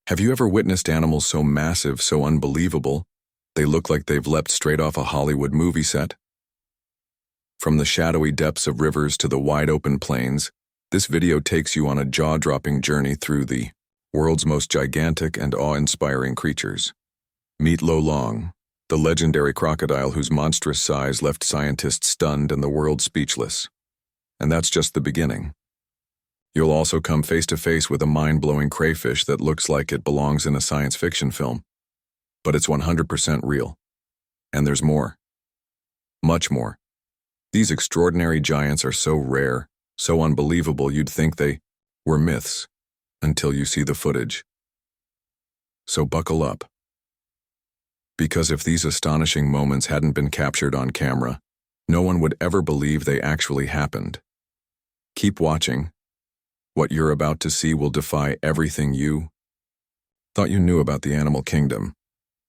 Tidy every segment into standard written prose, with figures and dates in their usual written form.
Have you ever witnessed animals so massive, so unbelievable, they look like they've leapt straight off a Hollywood movie set? From the shadowy depths of rivers to the wide-open plains, this video takes you on a jaw-dropping journey through the world's most gigantic and awe-inspiring creatures. Meet Lolong, the legendary crocodile whose monstrous size left scientists stunned and the world speechless. And that's just the beginning. You'll also come face to face with a mind-blowing crayfish that looks like it belongs in a science fiction film. But it's 100% real. And there's more. Much more. These extraordinary giants are so rare, so unbelievable you'd think they were myths, until you see the footage. So buckle up. Because if these astonishing moments hadn't been captured on camera, no one would ever believe they actually happened. Keep watching. What you're about to see will defy everything you thought you knew about the animal kingdom.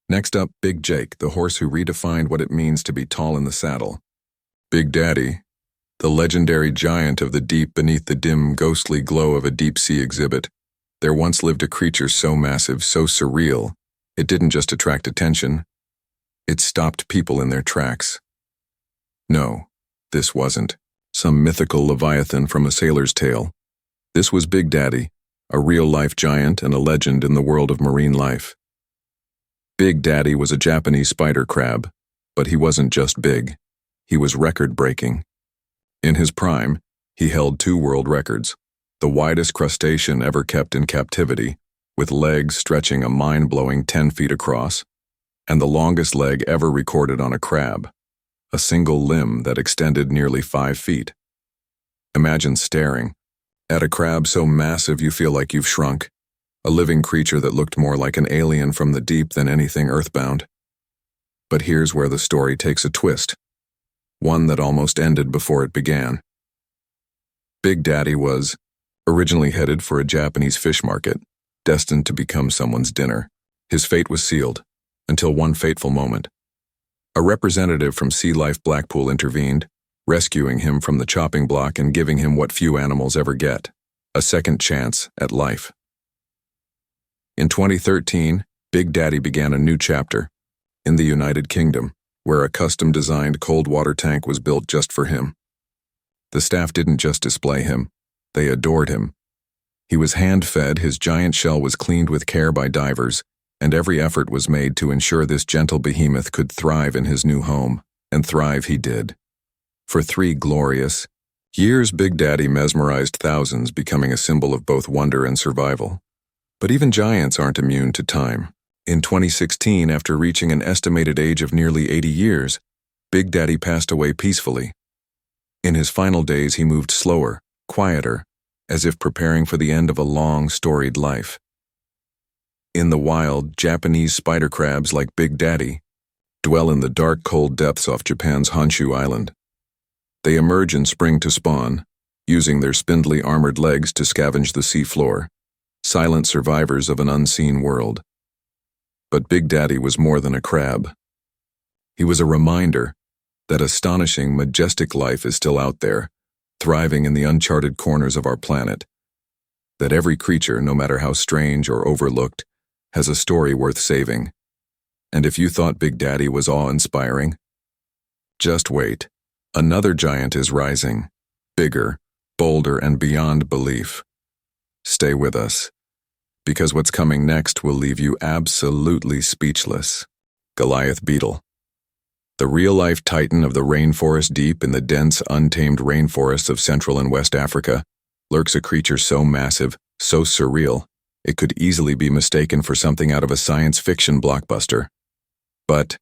Next up, Big Jake, the horse who redefined what it means to be tall in the saddle. Big Daddy, the legendary giant of the deep beneath the dim, ghostly glow of a deep-sea exhibit. There once lived a creature so massive, so surreal, it didn't just attract attention, it stopped people in their tracks. No, this wasn't some mythical leviathan from a sailor's tale. This was Big Daddy, a real-life giant and a legend in the world of marine life. Big Daddy was a Japanese spider crab, but he wasn't just big. He was record-breaking. In his prime, he held 2 world records, the widest crustacean ever kept in captivity, with legs stretching a mind-blowing 10 feet across, and the longest leg ever recorded on a crab, a single limb that extended nearly 5 feet. Imagine staring at a crab so massive you feel like you've shrunk, a living creature that looked more like an alien from the deep than anything earthbound. But here's where the story takes a twist, one that almost ended before it began. Big Daddy was originally headed for a Japanese fish market, destined to become someone's dinner. His fate was sealed, until one fateful moment. A representative from Sea Life Blackpool intervened, rescuing him from the chopping block and giving him what few animals ever get, a second chance at life. In 2013, Big Daddy began a new chapter in the United Kingdom, where a custom-designed cold water tank was built just for him. The staff didn't just display him, they adored him. He was hand-fed, his giant shell was cleaned with care by divers, and every effort was made to ensure this gentle behemoth could thrive in his new home, and thrive he did. For 3 glorious years, Big Daddy mesmerized thousands, becoming a symbol of both wonder and survival. But even giants aren't immune to time. In 2016, after reaching an estimated age of nearly 80 years, Big Daddy passed away peacefully. In his final days, he moved slower, quieter, as if preparing for the end of a long, storied life. In the wild, Japanese spider crabs like Big Daddy dwell in the dark, cold depths off Japan's Honshu Island. They emerge in spring to spawn, using their spindly armored legs to scavenge the seafloor, silent survivors of an unseen world. But Big Daddy was more than a crab. He was a reminder that astonishing, majestic life is still out there, thriving in the uncharted corners of our planet. That every creature, no matter how strange or overlooked, has a story worth saving. And if you thought Big Daddy was awe-inspiring, just wait. Another giant is rising, bigger, bolder, and beyond belief. Stay with us, because what's coming next will leave you absolutely speechless. Goliath Beetle. The real-life titan of the rainforest deep in the dense, untamed rainforests of Central and West Africa lurks a creature so massive, so surreal, it could easily be mistaken for something out of a science fiction blockbuster. But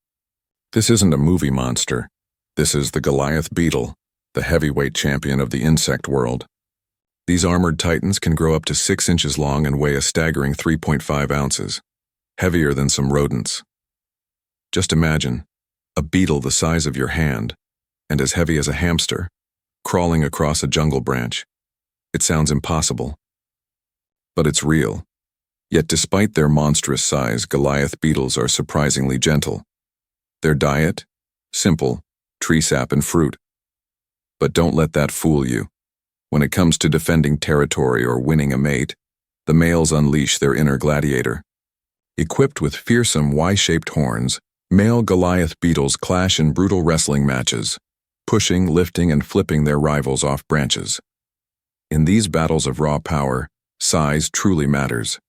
this isn't a movie monster. This is the Goliath Beetle, the heavyweight champion of the insect world. These armored titans can grow up to 6 inches long and weigh a staggering 3.5 ounces, heavier than some rodents. Just imagine, a beetle the size of your hand, and as heavy as a hamster, crawling across a jungle branch. It sounds impossible. But it's real. Yet despite their monstrous size, Goliath beetles are surprisingly gentle. Their diet? Simple. Tree sap and fruit. But don't let that fool you. When it comes to defending territory or winning a mate, the males unleash their inner gladiator. Equipped with fearsome Y-shaped horns, male Goliath beetles clash in brutal wrestling matches, pushing, lifting, and flipping their rivals off branches. In these battles of raw power, size truly matters,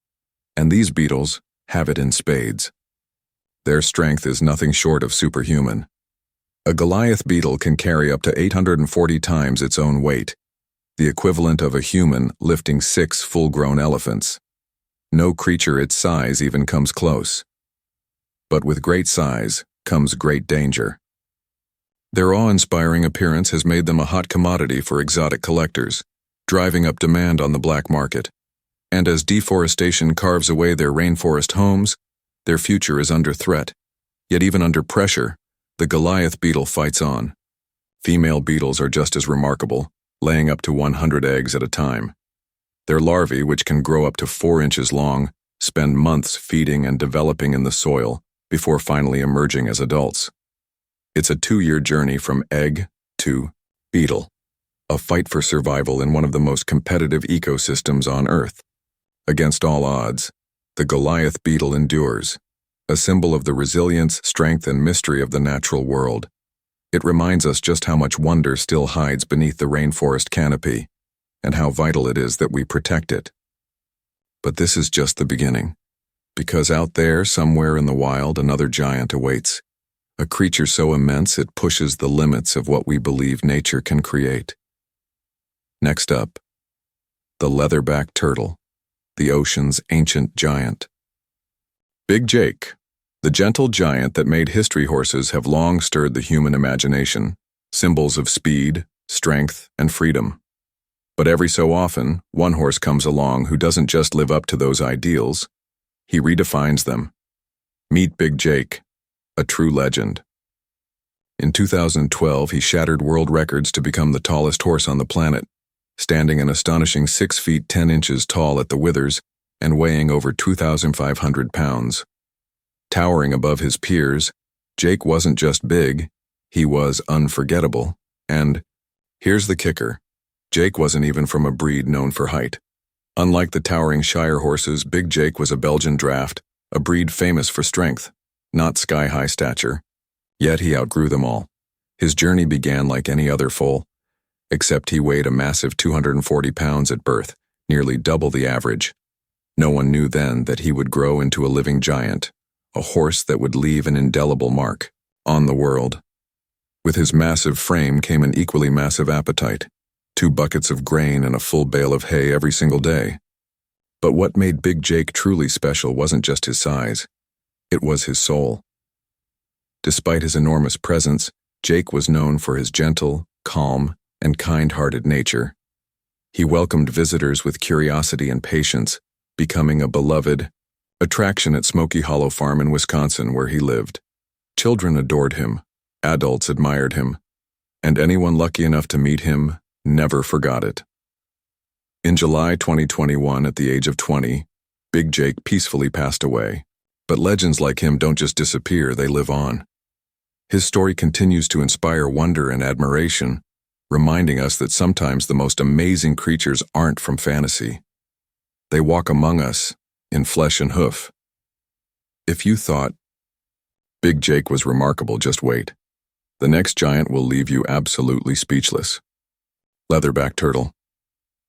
and these beetles have it in spades. Their strength is nothing short of superhuman. A Goliath beetle can carry up to 840 times its own weight, the equivalent of a human lifting 6 full-grown elephants. No creature its size even comes close. But with great size comes great danger. Their awe-inspiring appearance has made them a hot commodity for exotic collectors, driving up demand on the black market. And as deforestation carves away their rainforest homes, their future is under threat. Yet even under pressure, the Goliath beetle fights on. Female beetles are just as remarkable, laying up to 100 eggs at a time. Their larvae, which can grow up to 4 inches long, spend months feeding and developing in the soil before finally emerging as adults. It's a 2-year journey from egg to beetle, a fight for survival in one of the most competitive ecosystems on Earth. Against all odds, the Goliath beetle endures, a symbol of the resilience, strength, and mystery of the natural world. It reminds us just how much wonder still hides beneath the rainforest canopy, and how vital it is that we protect it. But this is just the beginning, because out there, somewhere in the wild, another giant awaits, a creature so immense it pushes the limits of what we believe nature can create. Next up, the Leatherback Turtle, the ocean's ancient giant. Big Jake, the gentle giant that made history horses, have long stirred the human imagination, symbols of speed, strength, and freedom. But every so often, one horse comes along who doesn't just live up to those ideals, he redefines them. Meet Big Jake, a true legend. In 2012, he shattered world records to become the tallest horse on the planet, standing an astonishing 6 feet 10 inches tall at the withers and weighing over 2,500 pounds. Towering above his peers, Jake wasn't just big, he was unforgettable. And here's the kicker. Jake wasn't even from a breed known for height. Unlike the towering Shire horses, Big Jake was a Belgian draft, a breed famous for strength, not sky-high stature. Yet he outgrew them all. His journey began like any other foal, except he weighed a massive 240 pounds at birth, nearly double the average. No one knew then that he would grow into a living giant, a horse that would leave an indelible mark on the world. With his massive frame came an equally massive appetite, 2 buckets of grain and a full bale of hay every single day. But what made Big Jake truly special wasn't just his size, it was his soul. Despite his enormous presence, Jake was known for his gentle, calm, and kind-hearted nature. He welcomed visitors with curiosity and patience, becoming a beloved attraction at Smoky Hollow Farm in Wisconsin where he lived. Children adored him, adults admired him, and anyone lucky enough to meet him never forgot it. In July 2021, at the age of 20, Big Jake peacefully passed away. But legends like him don't just disappear, they live on. His story continues to inspire wonder and admiration, reminding us that sometimes the most amazing creatures aren't from fantasy. They walk among us, in flesh and hoof. If you thought Big Jake was remarkable, just wait. The next giant will leave you absolutely speechless. Leatherback Turtle.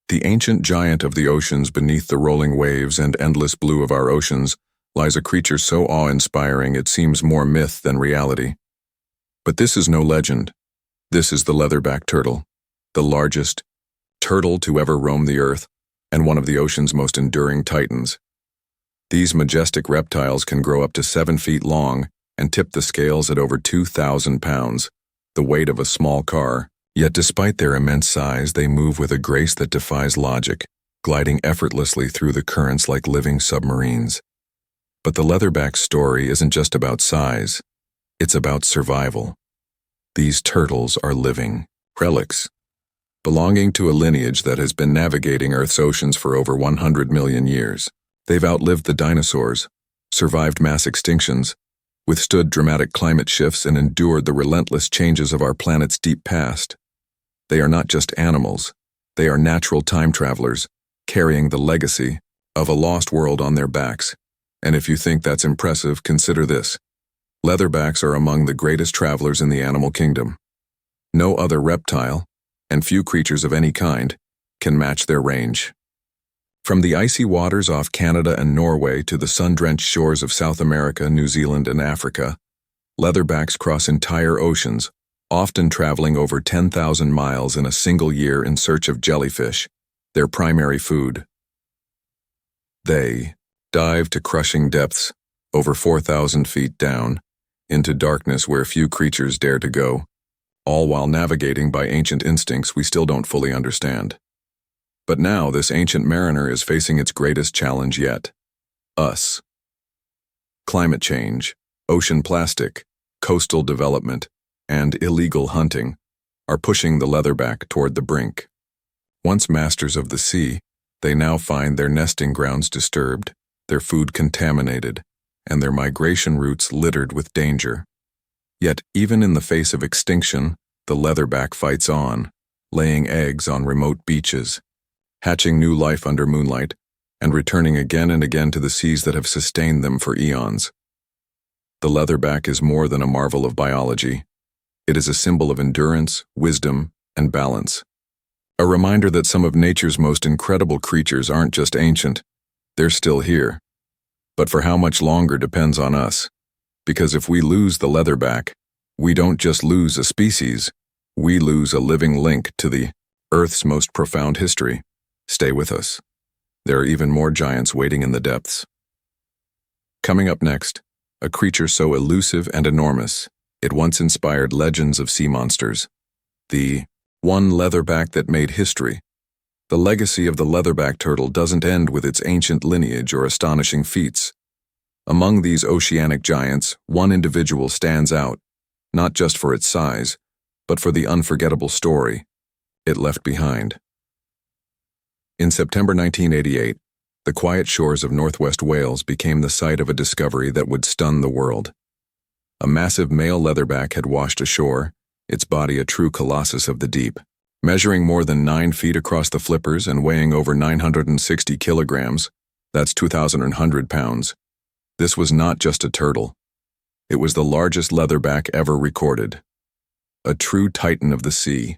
The ancient giant of the oceans beneath the rolling waves and endless blue of our oceans lies a creature so awe-inspiring it seems more myth than reality. But this is no legend. This is the Leatherback Turtle, the largest turtle to ever roam the earth, and one of the ocean's most enduring titans. These majestic reptiles can grow up to 7 feet long and tip the scales at over 2,000 pounds, the weight of a small car. Yet despite their immense size, they move with a grace that defies logic, gliding effortlessly through the currents like living submarines. But the Leatherback's story isn't just about size, it's about survival. These turtles are living relics, belonging to a lineage that has been navigating Earth's oceans for over 100 million years. They've outlived the dinosaurs, survived mass extinctions, withstood dramatic climate shifts, and endured the relentless changes of our planet's deep past. They are not just animals, they are natural time travelers, carrying the legacy of a lost world on their backs. And if you think that's impressive, consider this. Leatherbacks are among the greatest travelers in the animal kingdom. No other reptile, and few creatures of any kind, can match their range. From the icy waters off Canada and Norway to the sun-drenched shores of South America, New Zealand, and Africa, leatherbacks cross entire oceans, often traveling over 10,000 miles in a single year in search of jellyfish, their primary food. They dive to crushing depths, over 4,000 feet down, into darkness where few creatures dare to go, all while navigating by ancient instincts we still don't fully understand. But now this ancient mariner is facing its greatest challenge yet: us. Climate change, ocean plastic, coastal development, and illegal hunting are pushing the leatherback toward the brink. Once masters of the sea, they now find their nesting grounds disturbed, their food contaminated, and their migration routes littered with danger. Yet, even in the face of extinction, the leatherback fights on, laying eggs on remote beaches, hatching new life under moonlight, and returning again and again to the seas that have sustained them for eons. The leatherback is more than a marvel of biology. It is a symbol of endurance, wisdom, and balance. A reminder that some of nature's most incredible creatures aren't just ancient, they're still here. But for how much longer depends on us. Because if we lose the leatherback, we don't just lose a species, we lose a living link to the Earth's most profound history. Stay with us. There are even more giants waiting in the depths. Coming up next, a creature so elusive and enormous, it once inspired legends of sea monsters. The one leatherback that made history. The legacy of the leatherback turtle doesn't end with its ancient lineage or astonishing feats. Among these oceanic giants, one individual stands out, not just for its size, but for the unforgettable story it left behind. In September 1988, the quiet shores of northwest Wales became the site of a discovery that would stun the world. A massive male leatherback had washed ashore, its body a true colossus of the deep. Measuring more than 9 feet across the flippers and weighing over 960 kilograms, that's 2,100 pounds. This was not just a turtle. It was the largest leatherback ever recorded. A true titan of the sea.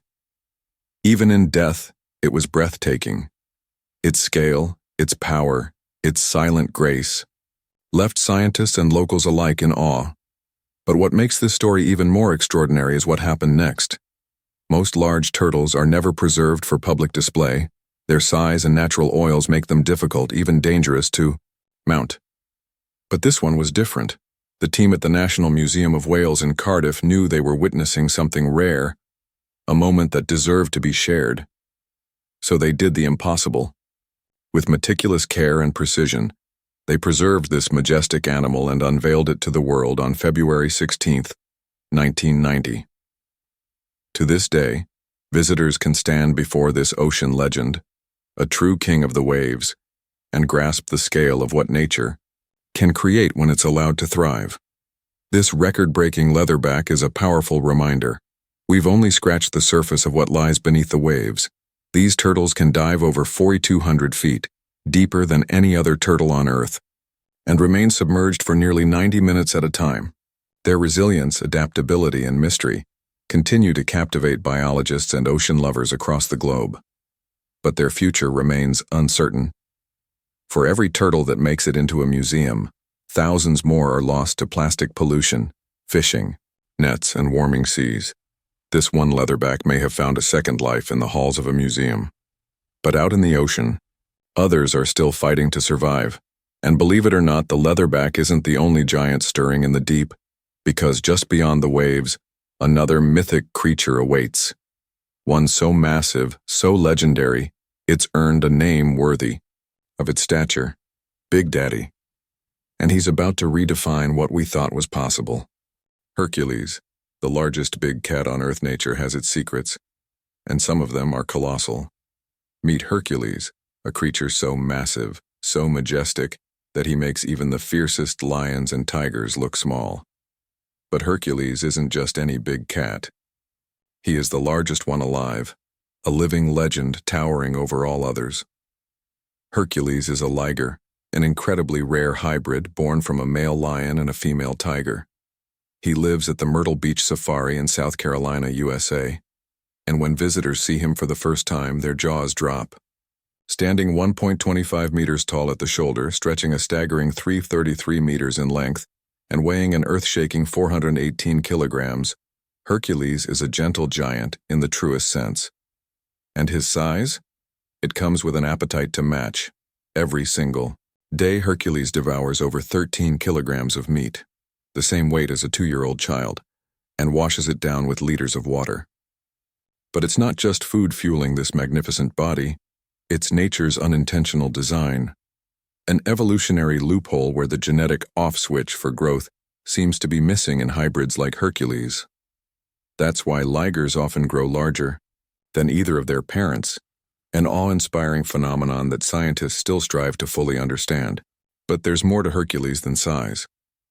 Even in death, it was breathtaking. Its scale, its power, its silent grace, left scientists and locals alike in awe. But what makes this story even more extraordinary is what happened next. Most large turtles are never preserved for public display. Their size and natural oils make them difficult, even dangerous, to mount. But this one was different. The team at the National Museum of Wales in Cardiff knew they were witnessing something rare, a moment that deserved to be shared. So they did the impossible. With meticulous care and precision, they preserved this majestic animal and unveiled it to the world on February 16, 1990. To this day, visitors can stand before this ocean legend, a true king of the waves, and grasp the scale of what nature can create when it's allowed to thrive. This record-breaking leatherback is a powerful reminder. We've only scratched the surface of what lies beneath the waves. These turtles can dive over 4,200 feet, deeper than any other turtle on Earth, and remain submerged for nearly 90 minutes at a time. Their resilience, adaptability, and mystery continue to captivate biologists and ocean lovers across the globe. But their future remains uncertain. For every turtle that makes it into a museum, thousands more are lost to plastic pollution, fishing, nets, and warming seas. This one leatherback may have found a second life in the halls of a museum. But out in the ocean, others are still fighting to survive. And believe it or not, the leatherback isn't the only giant stirring in the deep, because just beyond the waves, another mythic creature awaits. One so massive, so legendary, it's earned a name worthy of its stature, Big Daddy. And he's about to redefine what we thought was possible. Hercules, the largest big cat on Earth. Nature has its secrets, and some of them are colossal. Meet Hercules, a creature so massive, so majestic, that he makes even the fiercest lions and tigers look small. But Hercules isn't just any big cat. He is the largest one alive, a living legend towering over all others. Hercules is a liger, an incredibly rare hybrid born from a male lion and a female tiger. He lives at the Myrtle Beach Safari in South Carolina, USA, and when visitors see him for the first time, their jaws drop. Standing 1.25 meters tall at the shoulder, stretching a staggering 333 meters in length, and weighing an earth-shaking 418 kilograms, Hercules is a gentle giant in the truest sense. And his size? It comes with an appetite to match. Every single day, Hercules devours over 13 kilograms of meat, the same weight as a 2-year-old child, and washes it down with liters of water. But it's not just food fueling this magnificent body, it's nature's unintentional design. An evolutionary loophole where the genetic off-switch for growth seems to be missing in hybrids like Hercules. That's why ligers often grow larger than either of their parents, an awe-inspiring phenomenon that scientists still strive to fully understand. But there's more to Hercules than size.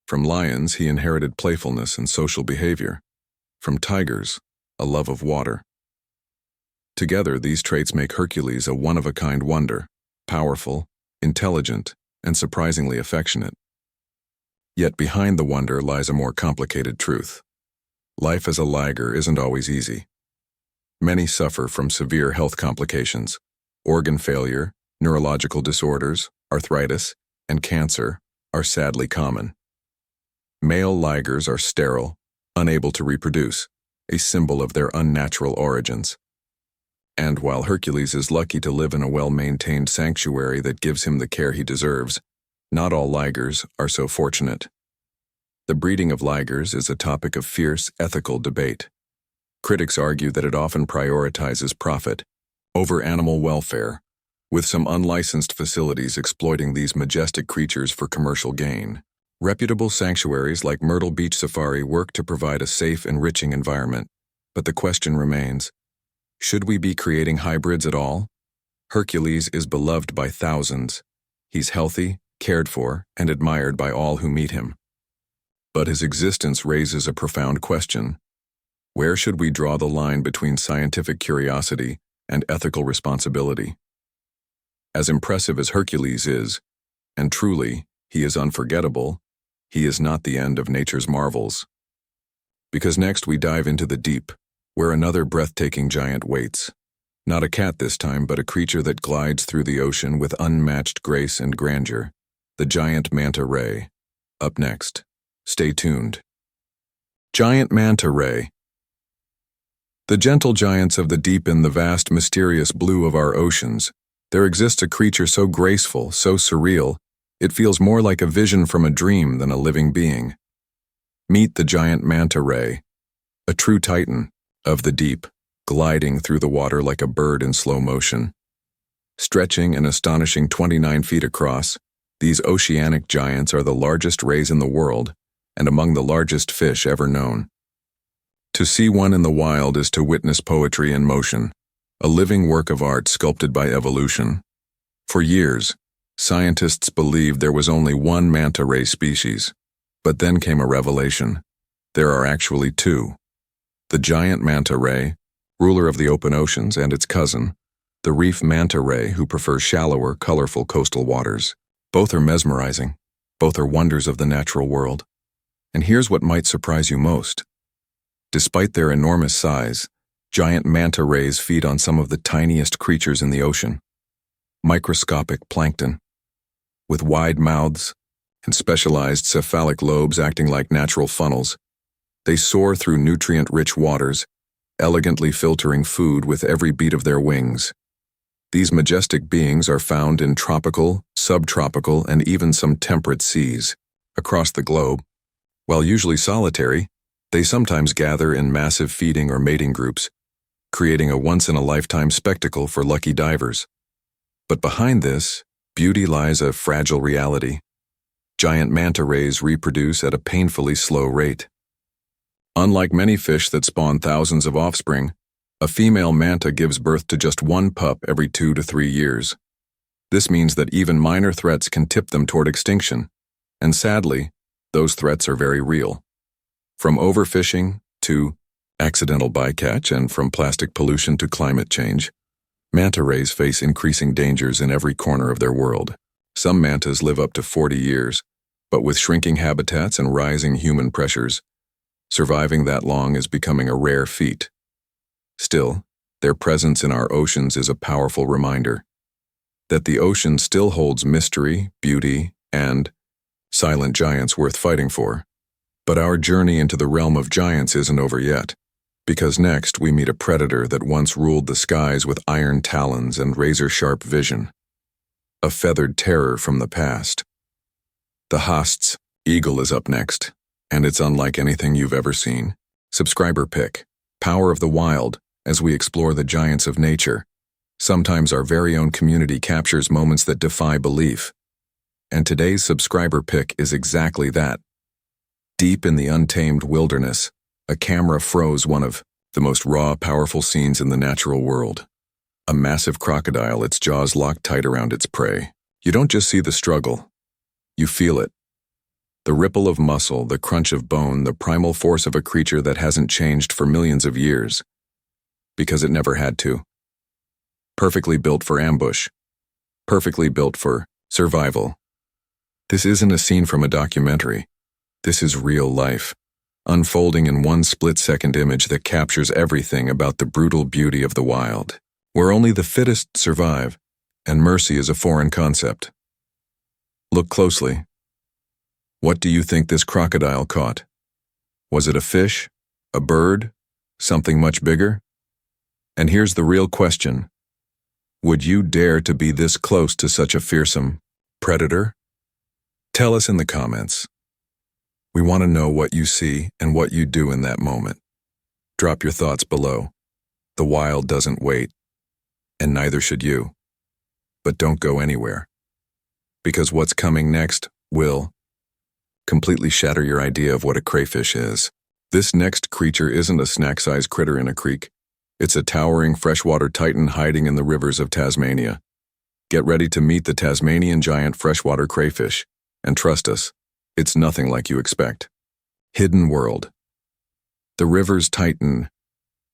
From lions, he inherited playfulness and social behavior. From tigers, a love of water. Together, these traits make Hercules a one-of-a-kind wonder, powerful, intelligent, and surprisingly affectionate. Yet behind the wonder lies a more complicated truth. Life as a liger isn't always easy. Many suffer from severe health complications. Organ failure, neurological disorders, arthritis, and cancer are sadly common. Male ligers are sterile, unable to reproduce, a symbol of their unnatural origins. And while Hercules is lucky to live in a well-maintained sanctuary that gives him the care he deserves, not all ligers are so fortunate. The breeding of ligers is a topic of fierce ethical debate. Critics argue that it often prioritizes profit over animal welfare, with some unlicensed facilities exploiting these majestic creatures for commercial gain. Reputable sanctuaries like Myrtle Beach Safari work to provide a safe, enriching environment, but the question remains, should we be creating hybrids at all? Hercules is beloved by thousands. He's healthy, cared for, and admired by all who meet him. But his existence raises a profound question. Where should we draw the line between scientific curiosity and ethical responsibility? As impressive as Hercules is, and truly, he is unforgettable, he is not the end of nature's marvels. Because next we dive into the deep, where another breathtaking giant waits. Not a cat this time, but a creature that glides through the ocean with unmatched grace and grandeur, the giant Manta Ray. Up next. Stay tuned. Giant Manta Ray. The gentle giants of the deep in the vast, mysterious blue of our oceans, there exists a creature so graceful, so surreal, it feels more like a vision from a dream than a living being. Meet the giant Manta Ray, a true titan of the deep, gliding through the water like a bird in slow motion. Stretching an astonishing 29 feet across, these oceanic giants are the largest rays in the world and among the largest fish ever known. To see one in the wild is to witness poetry in motion, a living work of art sculpted by evolution. For years, scientists believed there was only one manta ray species, but then came a revelation. There are actually two. The giant manta ray, ruler of the open oceans, and its cousin, the reef manta ray, who prefers shallower, colorful coastal waters. Both are mesmerizing. Both are wonders of the natural world. And here's what might surprise you most. Despite their enormous size, giant manta rays feed on some of the tiniest creatures in the ocean. Microscopic plankton. With wide mouths and specialized cephalic lobes acting like natural funnels, they soar through nutrient-rich waters, elegantly filtering food with every beat of their wings. These majestic beings are found in tropical, subtropical, and even some temperate seas. Across the globe, while usually solitary, they sometimes gather in massive feeding or mating groups, creating a once-in-a-lifetime spectacle for lucky divers. But behind this, beauty lies a fragile reality. Giant manta rays reproduce at a painfully slow rate. Unlike many fish that spawn thousands of offspring, a female manta gives birth to just one pup every 2 to 3 years. This means that even minor threats can tip them toward extinction, and sadly, those threats are very real. From overfishing to accidental bycatch, and from plastic pollution to climate change, manta rays face increasing dangers in every corner of their world. Some mantas live up to 40 years, but with shrinking habitats and rising human pressures, surviving that long is becoming a rare feat. Still, their presence in our oceans is a powerful reminder that the ocean still holds mystery, beauty, and silent giants worth fighting for. But our journey into the realm of giants isn't over yet, because next we meet a predator that once ruled the skies with iron talons and razor-sharp vision. A feathered terror from the past. The Haast's eagle is up next, and it's unlike anything you've ever seen. Subscriber pick, Power of the Wild, as we explore the giants of nature. Sometimes our very own community captures moments that defy belief. And today's subscriber pick is exactly that. Deep in the untamed wilderness, a camera froze one of the most raw, powerful scenes in the natural world. A massive crocodile, its jaws locked tight around its prey. You don't just see the struggle, you feel it. The ripple of muscle, the crunch of bone, the primal force of a creature that hasn't changed for millions of years. Because it never had to. Perfectly built for ambush. Perfectly built for survival. This isn't a scene from a documentary. This is real life, unfolding in one split-second image that captures everything about the brutal beauty of the wild, where only the fittest survive, and mercy is a foreign concept. Look closely. What do you think this crocodile caught? Was it a fish? A bird? Something much bigger? And here's the real question. Would you dare to be this close to such a fearsome predator? Tell us in the comments. We want to know what you see and what you do in that moment. Drop your thoughts below. The wild doesn't wait, and neither should you. But don't go anywhere, because what's coming next will completely shatter your idea of what a crayfish is. This next creature isn't a snack-sized critter in a creek. It's a towering freshwater titan hiding in the rivers of Tasmania. Get ready to meet the Tasmanian giant freshwater crayfish, and trust us, it's nothing like you expect. Hidden world. The river's titan.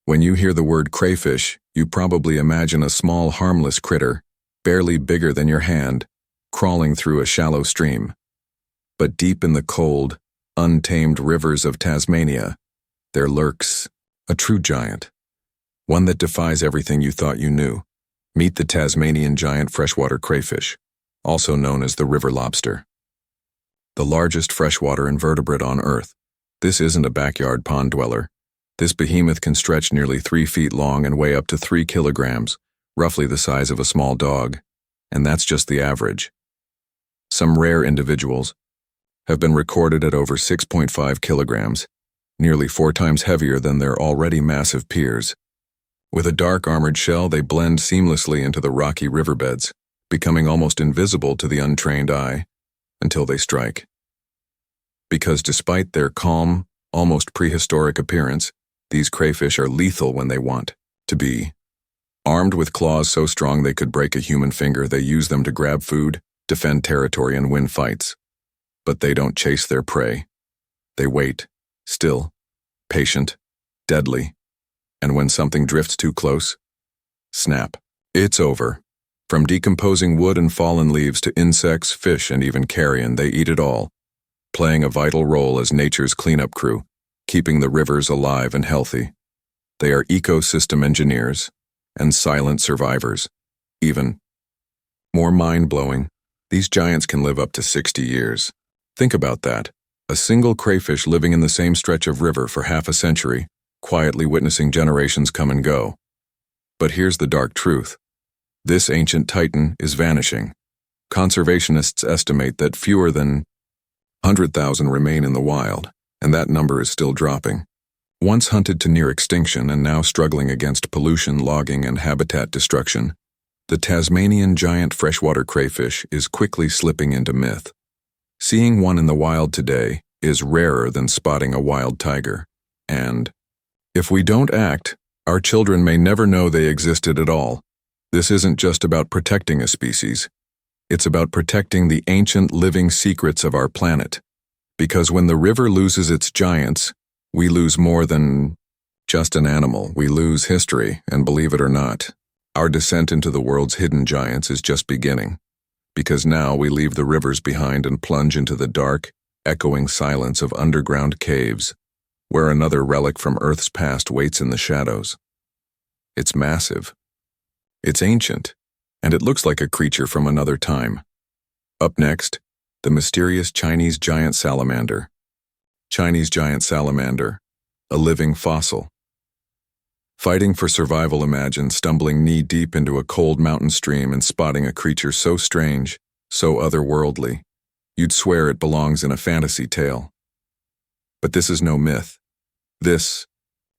When you hear the word crayfish, you probably imagine a small, harmless critter, barely bigger than your hand, crawling through a shallow stream. But deep in the cold, untamed rivers of Tasmania, there lurks a true giant. One that defies everything you thought you knew. Meet the Tasmanian giant freshwater crayfish, also known as the river lobster. The largest freshwater invertebrate on Earth. This isn't a backyard pond dweller. This behemoth can stretch nearly 3 feet long and weigh up to 3 kilograms, roughly the size of a small dog. And that's just the average. Some rare individuals have been recorded at over 6.5 kilograms, nearly 4 times heavier than their already massive peers. With a dark armored shell, they blend seamlessly into the rocky riverbeds, becoming almost invisible to the untrained eye, until they strike. Because despite their calm, almost prehistoric appearance, these crayfish are lethal when they want to be. Armed with claws so strong they could break a human finger, they use them to grab food, defend territory, and win fights. But they don't chase their prey. They wait, still, patient, deadly. And when something drifts too close, snap. It's over. From decomposing wood and fallen leaves to insects, fish, and even carrion, they eat it all, playing a vital role as nature's cleanup crew, keeping the rivers alive and healthy. They are ecosystem engineers and silent survivors. Even more mind-blowing, these giants can live up to 60 years. Think about that. A single crayfish living in the same stretch of river for half a century, quietly witnessing generations come and go. But here's the dark truth. This ancient titan is vanishing. Conservationists estimate that fewer than 100,000 remain in the wild, and that number is still dropping. Once hunted to near extinction and now struggling against pollution, logging, and habitat destruction, the Tasmanian giant freshwater crayfish is quickly slipping into myth. Seeing one in the wild today is rarer than spotting a wild tiger, and if we don't act, our children may never know they existed at all. This isn't just about protecting a species. It's about protecting the ancient living secrets of our planet. Because when the river loses its giants, we lose more than just an animal. We lose history, and believe it or not, our descent into the world's hidden giants is just beginning. because now we leave the rivers behind and plunge into the dark, echoing silence of underground caves, where another relic from Earth's past waits in the shadows. It's massive. It's ancient, and it looks like a creature from another time. Up next, the mysterious Chinese giant salamander. Chinese giant salamander, a living fossil. Fighting for survival, imagine stumbling knee-deep into a cold mountain stream and spotting a creature so strange, so otherworldly, you'd swear it belongs in a fantasy tale. But this is no myth. This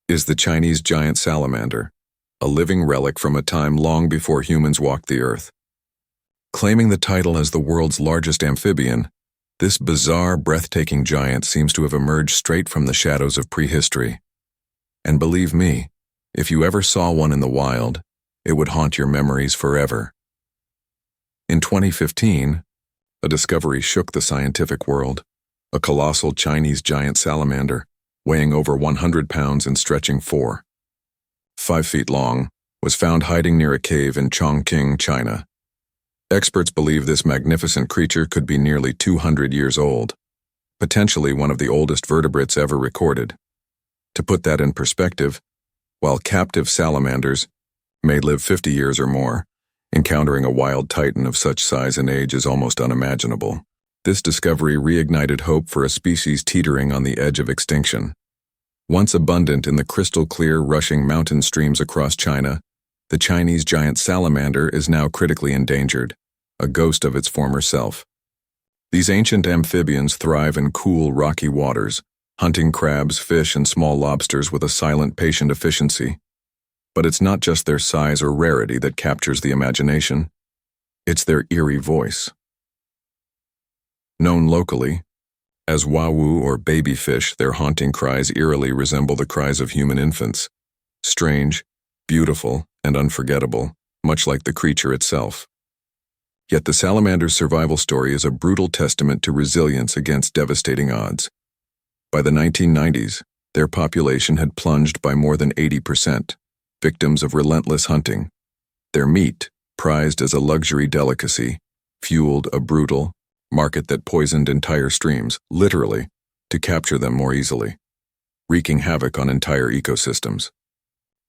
is the Chinese giant salamander, a living relic from a time long before humans walked the earth. Claiming the title as the world's largest amphibian, this bizarre, breathtaking giant seems to have emerged straight from the shadows of prehistory. And believe me, if you ever saw one in the wild, it would haunt your memories forever. In 2015, a discovery shook the scientific world. A colossal Chinese giant salamander, weighing over 100 pounds and stretching 5 feet long, was found hiding near a cave in Chongqing, China. Experts believe this magnificent creature could be nearly 200 years old, potentially one of the oldest vertebrates ever recorded. To put that in perspective, while captive salamanders may live 50 years or more, encountering a wild titan of such size and age is almost unimaginable. This discovery reignited hope for a species teetering on the edge of extinction. Once abundant in the crystal-clear, rushing mountain streams across China, the Chinese giant salamander is now critically endangered, a ghost of its former self. These ancient amphibians thrive in cool, rocky waters, hunting crabs, fish, and small lobsters with a silent, patient efficiency. But it's not just their size or rarity that captures the imagination. It's their eerie voice. Known locally as wawu or baby fish, their haunting cries eerily resemble the cries of human infants. Strange, beautiful, and unforgettable, much like the creature itself. Yet the salamander's survival story is a brutal testament to resilience against devastating odds. By the 1990s, their population had plunged by more than 80%, victims of relentless hunting. Their meat, prized as a luxury delicacy, fueled a brutal market that poisoned entire streams, literally, to capture them more easily, wreaking havoc on entire ecosystems.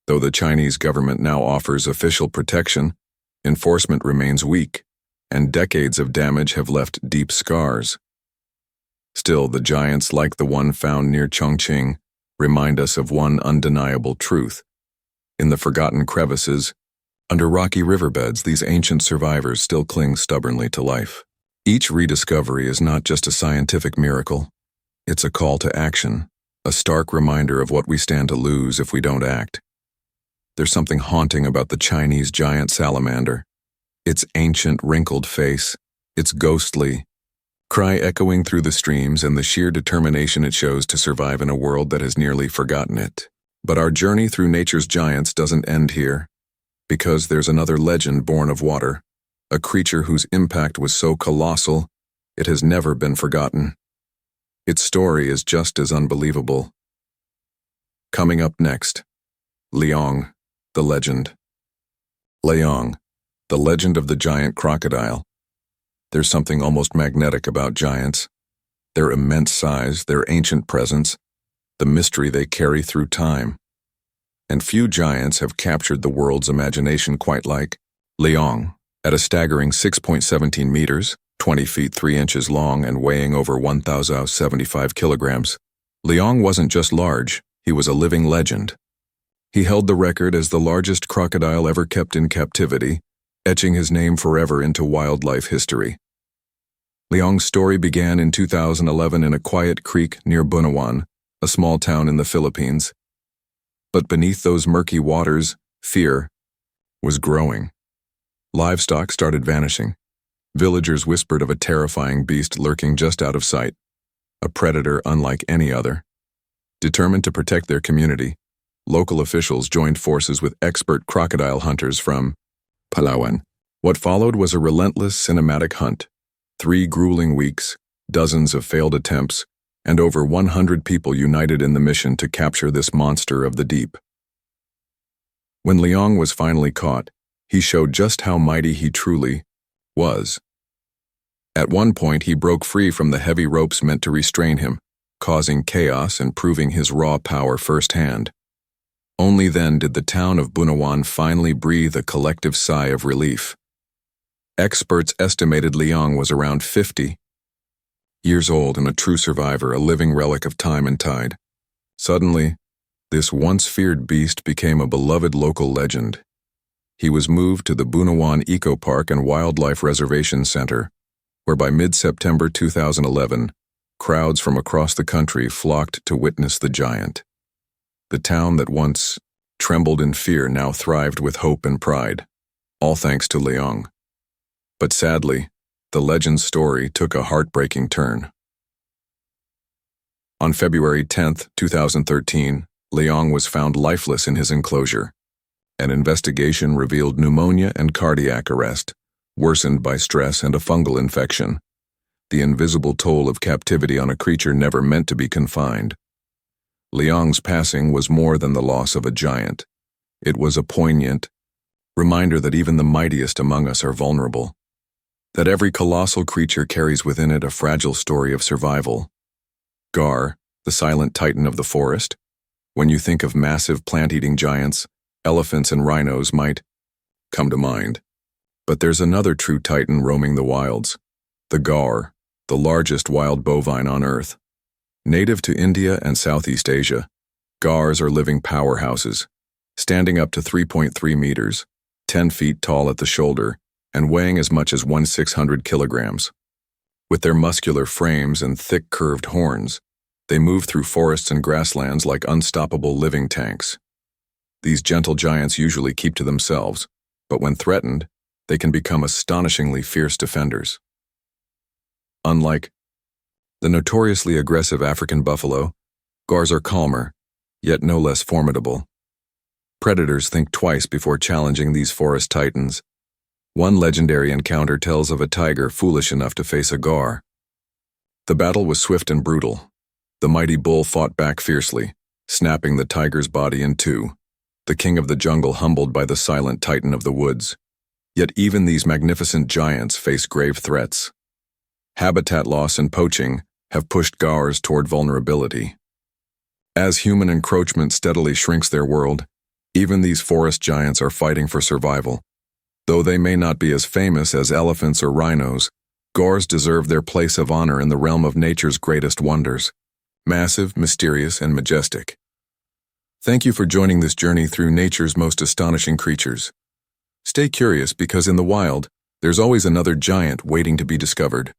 Though the Chinese government now offers official protection, enforcement remains weak, and decades of damage have left deep scars. Still, the giants, like the one found near Chongqing, remind us of one undeniable truth. In the forgotten crevices, under rocky riverbeds, these ancient survivors still cling stubbornly to life. Each rediscovery is not just a scientific miracle, it's a call to action, a stark reminder of what we stand to lose if we don't act. There's something haunting about the Chinese giant salamander. Its ancient, wrinkled face, its ghostly cry echoing through the streams, and the sheer determination it shows to survive in a world that has nearly forgotten it. But our journey through nature's giants doesn't end here, because there's another legend born of water, a creature whose impact was so colossal, it has never been forgotten. Its story is just as unbelievable. Coming up next, Lolong, the legend. Lolong, the legend of the giant crocodile. There's something almost magnetic about giants. Their immense size, their ancient presence, the mystery they carry through time. And few giants have captured the world's imagination quite like Lolong. At a staggering 6.17 meters, 20 feet 3 inches long and weighing over 1,075 kilograms, Lolong wasn't just large, he was a living legend. He held the record as the largest crocodile ever kept in captivity, etching his name forever into wildlife history. Lolong's story began in 2011 in a quiet creek near Bunawan, a small town in the Philippines. But beneath those murky waters, fear was growing. Livestock started vanishing. Villagers whispered of a terrifying beast lurking just out of sight, a predator unlike any other. Determined to protect their community, local officials joined forces with expert crocodile hunters from Palawan. What followed was a relentless cinematic hunt. 3 grueling weeks, dozens of failed attempts, and over 100 people united in the mission to capture this monster of the deep. When Lolong was finally caught, he showed just how mighty he truly was. At one point, he broke free from the heavy ropes meant to restrain him, causing chaos and proving his raw power firsthand. Only then did the town of Bunawan finally breathe a collective sigh of relief. Experts estimated Lolong was around 50 years old and a true survivor, a living relic of time and tide. Suddenly, this once feared beast became a beloved local legend. He was moved to the Bunawan Eco Park and Wildlife Reservation Center, where by mid-September 2011, crowds from across the country flocked to witness the giant. The town that once trembled in fear now thrived with hope and pride, all thanks to Lolong. But sadly, the legend's story took a heartbreaking turn. On February 10, 2013, Lolong was found lifeless in his enclosure. An investigation revealed pneumonia and cardiac arrest, worsened by stress and a fungal infection. The invisible toll of captivity on a creature never meant to be confined. Lolong's passing was more than the loss of a giant. It was a poignant reminder that even the mightiest among us are vulnerable, that every colossal creature carries within it a fragile story of survival. Gar, the silent titan of the forest. When you think of massive plant-eating giants, elephants and rhinos might come to mind. But there's another true titan roaming the wilds, the gar, the largest wild bovine on Earth. Native to India and Southeast Asia, gars are living powerhouses, standing up to 3.3 meters, 10 feet tall at the shoulder, and weighing as much as 1,600 kilograms. With their muscular frames and thick curved horns, they move through forests and grasslands like unstoppable living tanks. These gentle giants usually keep to themselves, but when threatened, they can become astonishingly fierce defenders. Unlike the notoriously aggressive African buffalo, gars are calmer, yet no less formidable. Predators think twice before challenging these forest titans. One legendary encounter tells of a tiger foolish enough to face a gar. The battle was swift and brutal. The mighty bull fought back fiercely, snapping the tiger's body in two, the king of the jungle humbled by the silent titan of the woods. Yet even these magnificent giants face grave threats. Habitat loss and poaching have pushed gars toward vulnerability. As human encroachment steadily shrinks their world, even these forest giants are fighting for survival. Though they may not be as famous as elephants or rhinos, gars deserve their place of honor in the realm of nature's greatest wonders. Massive, mysterious, and majestic. Thank you for joining this journey through nature's most astonishing creatures. Stay curious because in the wild, there's always another giant waiting to be discovered.